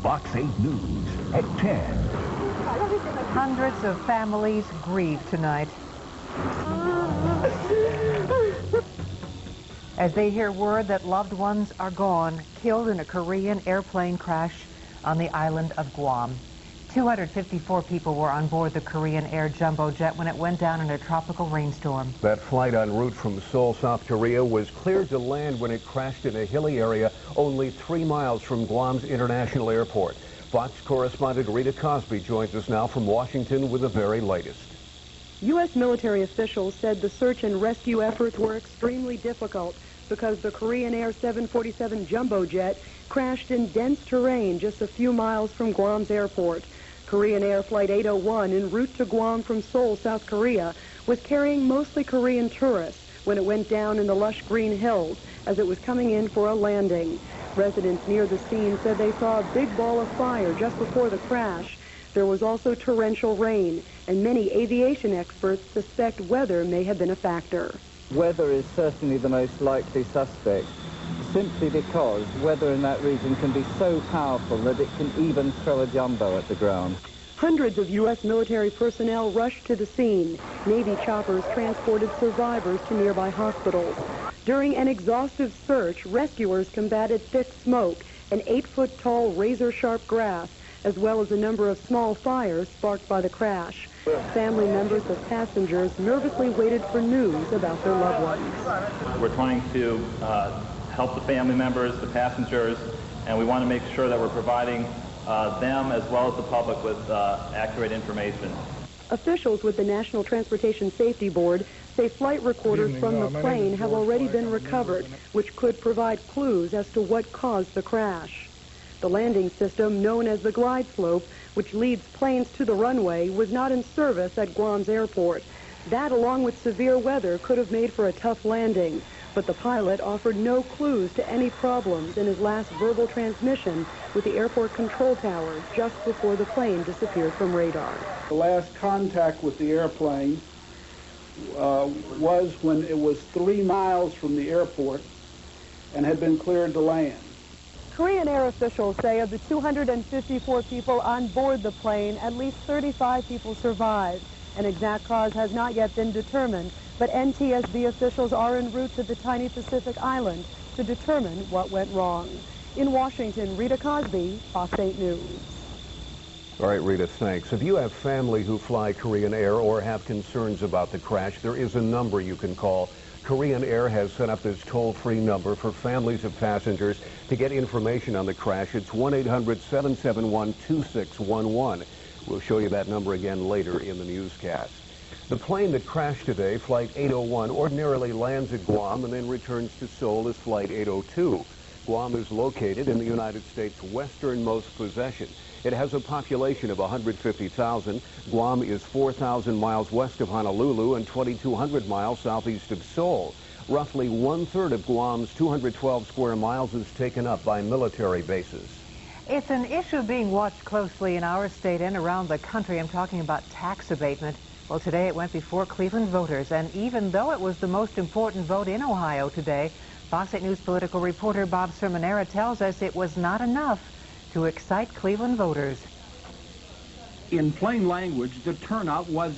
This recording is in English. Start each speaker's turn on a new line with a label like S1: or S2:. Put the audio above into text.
S1: Fox 8 News at 10.
S2: Hundreds of families grieve tonight as they hear word that loved ones are gone, killed in a Korean airplane crash on the island of Guam. 254 people were on board the Korean Air jumbo jet when it went down in a tropical rainstorm.
S3: That flight en route from Seoul, South Korea was cleared to land when it crashed in a hilly area only 3 miles from Guam's international airport. Fox correspondent Rita Cosby joins us now from Washington with the very latest.
S4: U.S. military officials said the search and rescue efforts were extremely difficult because the Korean Air 747 jumbo jet crashed in dense terrain just a few miles from Guam's airport. Korean Air Flight 801 en route to Guam from Seoul, South Korea, was carrying mostly Korean tourists when it went down in the lush green hills as it was coming in for a landing. Residents near the scene said they saw a big ball of fire just before the crash. There was also torrential rain, and many aviation experts suspect weather may have been a factor.
S5: Weather is certainly the most likely suspect, simply because weather in that region can be so powerful that it can even throw a jumbo at the ground.
S4: Hundreds of U.S. military personnel rushed to the scene. Navy choppers transported survivors to nearby hospitals. During an exhaustive search, rescuers combated thick smoke and 8-foot-tall razor-sharp grass, as well as a number of small fires sparked by the crash. Family members of passengers nervously waited for news about their loved ones.
S6: We're trying to help the family members, the passengers, and we want to make sure that we're providing them as well as the public with accurate information.
S4: Officials with the National Transportation Safety Board say flight recorders from the plane have already been recovered, which could provide clues as to what caused the crash. The landing system, known as the glide slope, which leads planes to the runway, was not in service at Guam's airport. That, along with severe weather, could have made for a tough landing. But the pilot offered no clues to any problems in his last verbal transmission with the airport control tower just before the plane disappeared from radar.
S7: The last contact with the airplane was when it was 3 miles from the airport and had been cleared to land.
S4: Korean Air officials say of the 254 people on board the plane, at least 35 people survived. An exact cause has not yet been determined, but NTSB officials are en route to the tiny Pacific island to determine what went wrong. In Washington, Rita Cosby, Fox 8 News.
S3: All right, Rita, thanks. If you have family who fly Korean Air or have concerns about the crash, there is a number you can call. Korean Air has set up this toll-free number for families of passengers to get information on the crash. It's 1-800-771-2611. We'll show you that number again later in the newscast. The plane that crashed today, Flight 801, ordinarily lands at Guam and then returns to Seoul as Flight 802. Guam is located in the United States' westernmost possession. It has a population of 150,000. Guam is 4,000 miles west of Honolulu and 2,200 miles southeast of Seoul. Roughly 1/3 of Guam's 212 square miles is taken up by military bases.
S2: It's an issue being watched closely in our state and around the country. I'm talking about tax abatement. Well, today it went before Cleveland voters, and even though it was the most important vote in Ohio today, Fox 8 News political reporter Bob Sermonera tells us it was not enough to excite Cleveland voters.
S8: In plain language, the turnout was